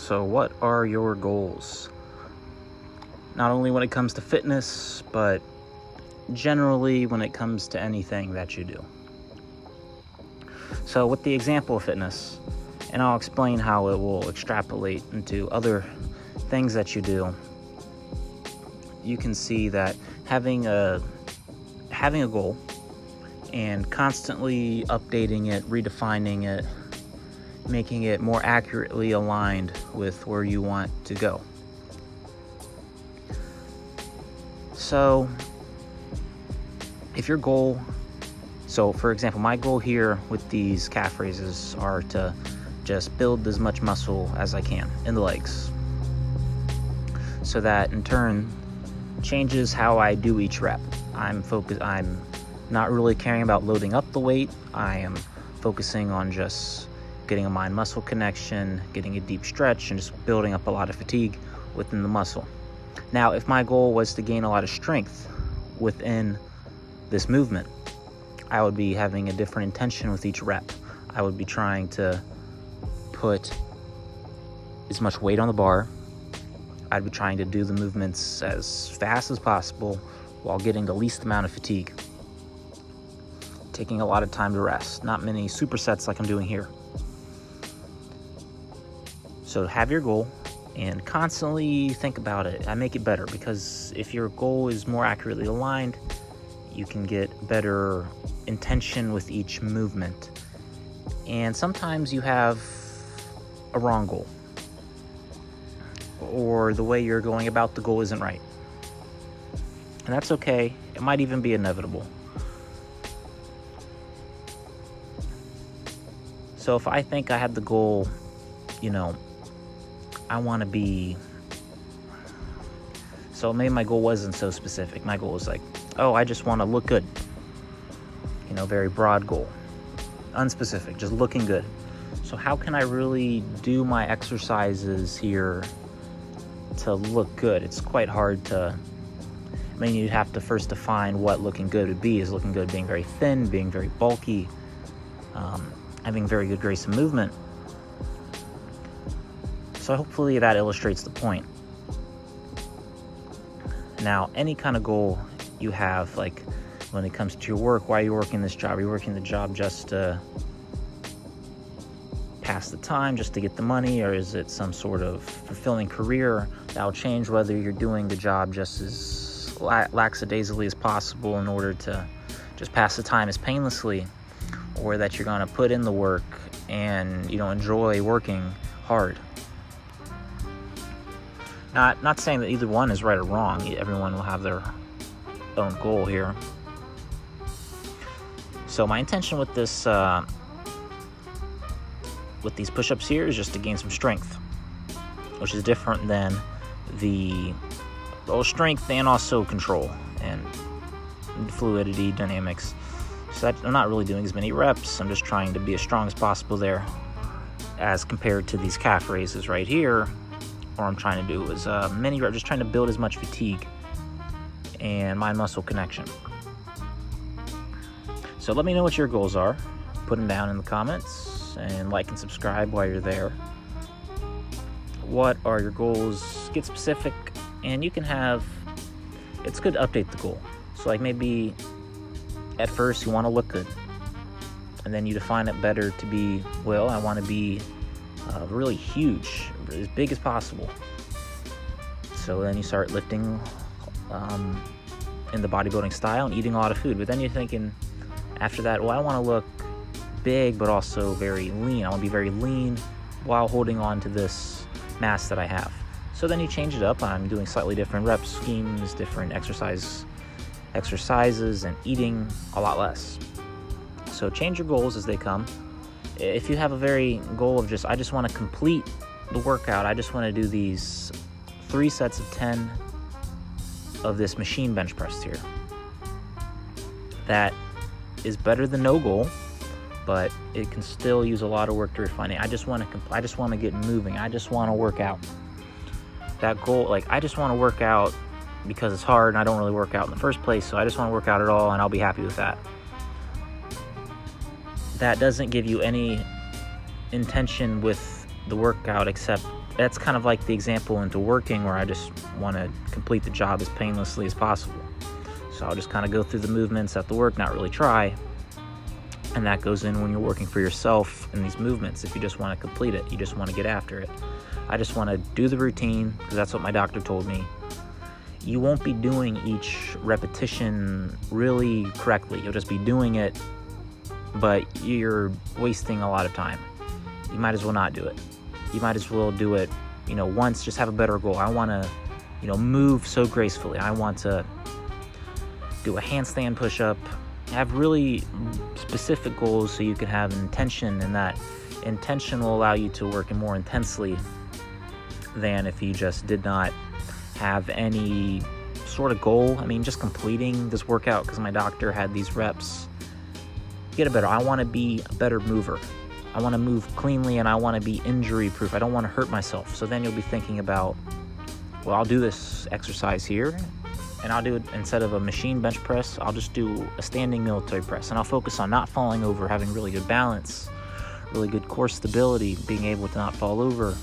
So what are your goals? Not only when it comes to fitness, but generally when it comes to anything that you do. So with the example of fitness, and I'll explain how it will extrapolate into other things that you do, you can see that having a goal and constantly updating it, redefining it, making it more accurately aligned with where you want to go. So if your goal, so for example, my goal here with these calf raises are to just build as much muscle as I can in the legs, so that in turn changes how I do each rep. I'm not really caring about loading up the weight. I am focusing on just getting a mind-muscle connection, getting a deep stretch, and just building up a lot of fatigue within the muscle. Now, if my goal was to gain a lot of strength within this movement, I would be having a different intention with each rep. I would be trying to put as much weight on the bar. I'd be trying to do the movements as fast as possible while getting the least amount of fatigue. Taking a lot of time to rest, not many supersets like I'm doing here. So have your goal and constantly think about it. I make it better, because if your goal is more accurately aligned, you can get better intention with each movement. And sometimes you have a wrong goal, or the way you're going about the goal isn't right. And that's okay. It might even be inevitable. So if I think I had the goal, I want to be, so maybe my goal wasn't so specific. My goal was like, I just want to look good. Very broad goal. Unspecific, just looking good. So how can I really do my exercises here to look good? It's quite hard to, you'd have to first define what looking good would be. Is looking good being very thin, being very bulky, having very good grace of movement? So hopefully that illustrates the point. Now, any kind of goal you have, like when it comes to your work, why are you working this job? Are you working the job just to pass the time, just to get the money, or is it some sort of fulfilling career that will change whether you're doing the job just as lackadaisically as possible in order to just pass the time as painlessly, or that you're going to put in the work and enjoy working hard? Not saying that either one is right or wrong. Everyone will have their own goal here. So my intention with this, with these push-ups here, is just to gain some strength, which is different than the strength and also control and fluidity dynamics. So that I'm not really doing as many reps. I'm just trying to be as strong as possible there, as compared to these calf raises right here. What I'm trying to do is many reps, just trying to build as much fatigue and mind-muscle connection. So let me know what your goals are. Put them down in the comments, and like and subscribe while you're there. What are your goals? Get specific, and you can it's good to update the goal. So like maybe at first you want to look good, and then you define it better to be, I want to be really huge, as big as possible. So then you start lifting in the bodybuilding style and eating a lot of food. But then you're thinking after that, I want to look big but also very lean. I want to be very lean while holding on to this mass that I have. So then you change it up. I'm doing slightly different rep schemes, different exercises, and eating a lot less. So change your goals as they come. If you have a very goal of I just want to complete the workout, I just want to do these 3 sets of 10 of this machine bench press here, that is better than no goal, but it can still use a lot of work to refine it. I just want to get moving. I just want to work out. That goal, I just want to work out because it's hard and I don't really work out in the first place, so I just want to work out at all, and I'll be happy with that. That doesn't give you any intention with the workout except that's kind of like the example into working, where I just want to complete the job as painlessly as possible. So I'll just kind of go through the movements at the work, not really try. And that goes in when you're working for yourself in these movements. If you just want to complete it, you just want to get after it. I just want to do the routine because that's what my doctor told me. You won't be doing each repetition really correctly. You'll just be doing it, but you're wasting a lot of time. You might as well not do it. You might as well do it, once, just have a better goal. I want to, move so gracefully. I want to do a handstand push-up. Have really specific goals so you can have an intention, and that intention will allow you to work more intensely than if you just did not have any sort of goal. I mean, just completing this workout because my doctor had these reps. I want to be a better mover. I want to move cleanly, and I want to be injury proof. I don't want to hurt myself. So then you'll be thinking about, well, I'll do this exercise here, and I'll do it instead of a machine bench press. I'll just do a standing military press, and I'll focus on not falling over, having really good balance, really good core stability, being able to not fall over.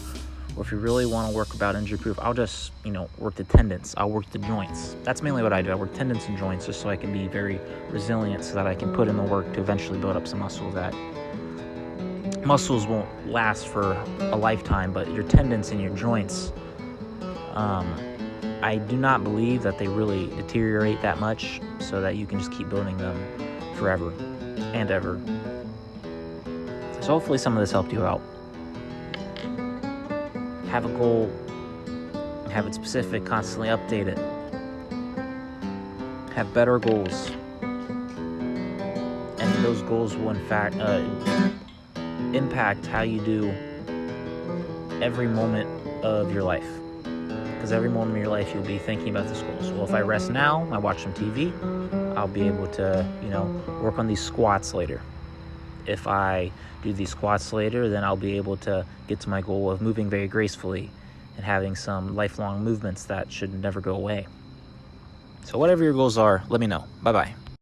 Or if you really want to work about injury proof, I'll just, work the tendons. I'll work the joints. That's mainly what I do. I work tendons and joints just so I can be very resilient, so that I can put in the work to eventually build up some muscle. That muscles won't last for a lifetime, but your tendons and your joints, I do not believe that they really deteriorate that much, so that you can just keep building them forever and ever. So hopefully some of this helped you out. Have a goal, have it specific, constantly update it. Have better goals, and those goals will in fact impact how you do every moment of your life. Because every moment of your life you'll be thinking about this goal. So, well, if I rest now, I watch some TV, I'll be able to, work on these squats later. If I do these squats later, then I'll be able to get to my goal of moving very gracefully and having some lifelong movements that should never go away. So whatever your goals are, let me know. Bye-bye.